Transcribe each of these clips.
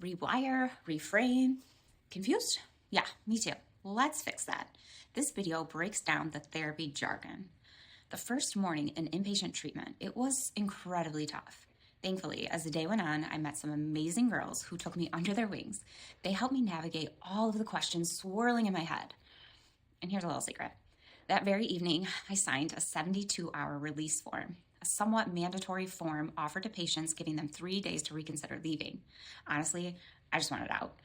Rewire, reframe. Confused? Yeah, me too. Let's fix that. This video breaks down the therapy jargon. The first morning in inpatient treatment, it was incredibly tough. Thankfully, as the day went on, I met some amazing girls who took me under their wings. They helped me navigate all of the questions swirling in my head. And here's a little secret. That very evening, I signed a 72-hour release form, a somewhat mandatory form offered to patients giving them 3 days to reconsider leaving. Honestly, I just wanted out.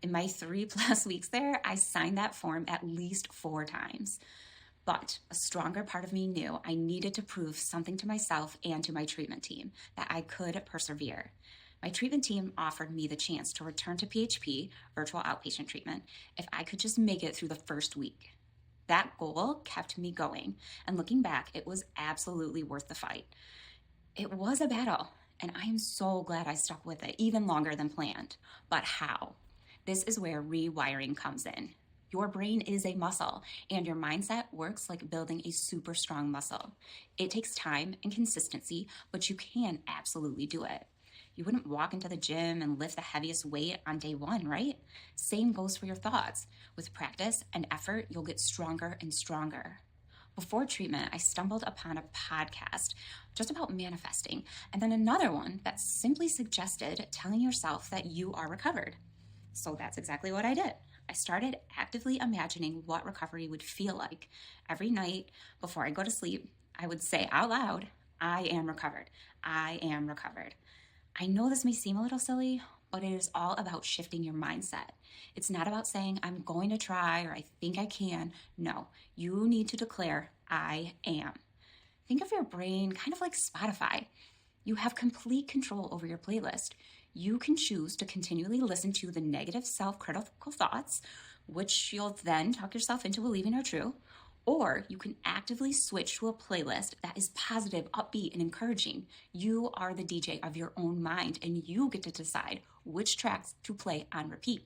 In my 3+ weeks there, I signed that form at least 4 times. But a stronger part of me knew I needed to prove something to myself and to my treatment team, that I could persevere. My treatment team offered me the chance to return to PHP, virtual outpatient treatment, if I could just make it through the first week. That goal kept me going, and looking back, it was absolutely worth the fight. It was a battle, and I am so glad I stuck with it even longer than planned. But how? This is where rewiring comes in. Your brain is a muscle, and your mindset works like building a super strong muscle. It takes time and consistency, but you can absolutely do it. You wouldn't walk into the gym and lift the heaviest weight on day 1, right? Same goes for your thoughts. With practice and effort, you'll get stronger and stronger. Before treatment, I stumbled upon a podcast just about manifesting, and then another one that simply suggested telling yourself that you are recovered. So that's exactly what I did. I started actively imagining what recovery would feel like. Every night before I go to sleep, I would say out loud, I am recovered. I am recovered. I know this may seem a little silly, but it is all about shifting your mindset. It's not about saying, I'm going to try or I think I can. No, you need to declare, I am. Think of your brain kind of like Spotify. You have complete control over your playlist. You can choose to continually listen to the negative self-critical thoughts, which you'll then talk yourself into believing are true, or you can actively switch to a playlist that is positive, upbeat, and encouraging. You are the DJ of your own mind, and you get to decide which tracks to play on repeat.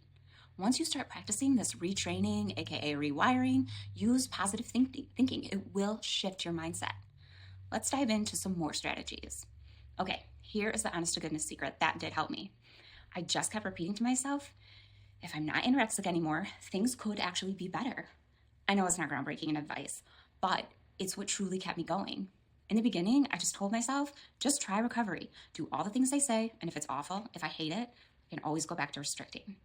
Once you start practicing this retraining, aka rewiring, use positive thinking. It will shift your mindset. Let's dive into some more strategies. Okay, here is the honest to goodness secret that did help me. I just kept repeating to myself, if I'm not anorexic anymore, things could actually be better. I know it's not groundbreaking advice, but it's what truly kept me going. In the beginning, I just told myself, just try recovery. Do all the things they say, and if it's awful, if I hate it, I can always go back to restricting.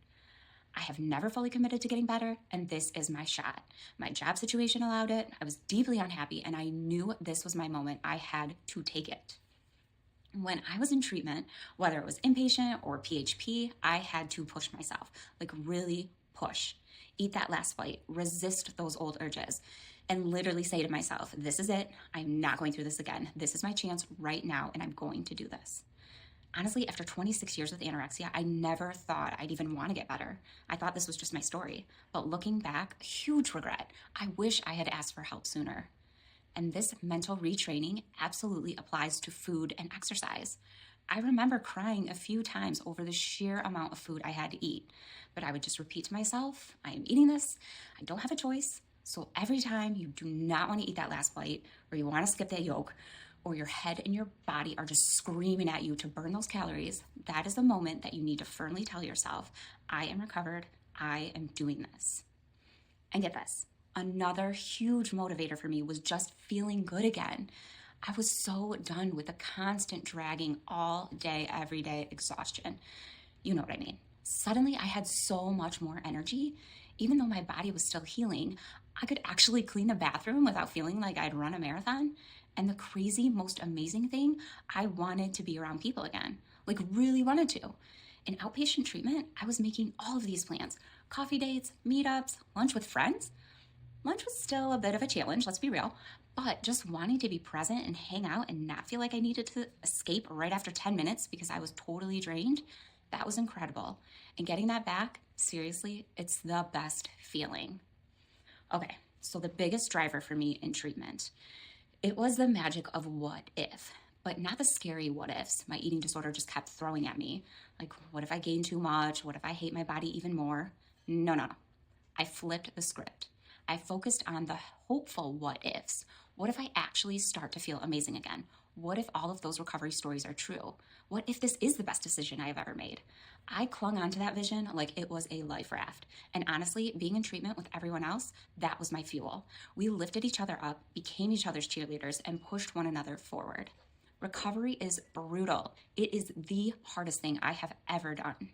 I have never fully committed to getting better, and this is my shot. My job situation allowed it. I was deeply unhappy, and I knew this was my moment. I had to take it. When I was in treatment, whether it was inpatient or PHP, I had to push myself, like really push. Eat that last bite, resist those old urges, and literally say to myself, this is it. I'm not going through this again. This is my chance right now, and I'm going to do this. Honestly, after 26 years with anorexia, I never thought I'd even want to get better. I thought this was just my story. But looking back, huge regret. I wish I had asked for help sooner. And this mental retraining absolutely applies to food and exercise. I remember crying a few times over the sheer amount of food I had to eat, but I would just repeat to myself, I am eating this, I don't have a choice. So every time you do not want to eat that last bite, or you want to skip that yolk, or your head and your body are just screaming at you to burn those calories, that is the moment that you need to firmly tell yourself, I am recovered, I am doing this. And get this, another huge motivator for me was just feeling good again. I was so done with the constant dragging all day, every day exhaustion. You know what I mean. Suddenly I had so much more energy. Even though my body was still healing, I could actually clean the bathroom without feeling like I'd run a marathon. And the crazy, most amazing thing, I wanted to be around people again. Like really wanted to. In outpatient treatment, I was making all of these plans. Coffee dates, meetups, lunch with friends. Lunch was still a bit of a challenge, let's be real, but just wanting to be present and hang out and not feel like I needed to escape right after 10 minutes because I was totally drained, that was incredible. And getting that back, seriously, it's the best feeling. Okay, so the biggest driver for me in treatment, it was the magic of what if, but not the scary what ifs my eating disorder just kept throwing at me. Like, what if I gain too much? What if I hate my body even more? No. I flipped the script. I focused on the hopeful what ifs. What if I actually start to feel amazing again? What if all of those recovery stories are true? What if this is the best decision I have ever made? I clung onto that vision like it was a life raft. And honestly, being in treatment with everyone else, that was my fuel. We lifted each other up, became each other's cheerleaders, and pushed one another forward. Recovery is brutal. It is the hardest thing I have ever done.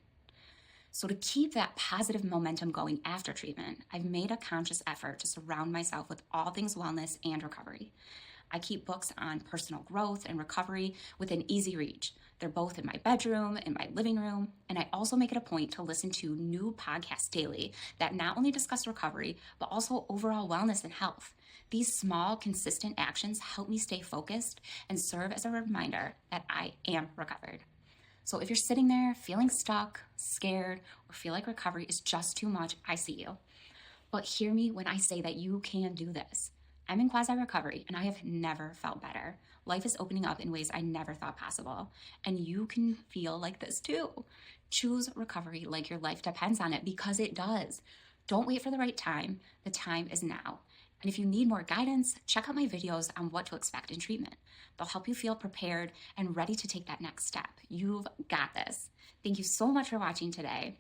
So to keep that positive momentum going after treatment, I've made a conscious effort to surround myself with all things wellness and recovery. I keep books on personal growth and recovery within easy reach. They're both in my bedroom, in my living room, and I also make it a point to listen to new podcasts daily that not only discuss recovery, but also overall wellness and health. These small, consistent actions help me stay focused and serve as a reminder that I am recovered. So if you're sitting there feeling stuck, scared, or feel like recovery is just too much, I see you. But hear me when I say that you can do this. I'm in quasi-recovery, and I have never felt better. Life is opening up in ways I never thought possible, and you can feel like this too. Choose recovery like your life depends on it, because it does. Don't wait for the right time. The time is now. And if you need more guidance, check out my videos on what to expect in treatment. They'll help you feel prepared and ready to take that next step. You've got this. Thank you so much for watching today.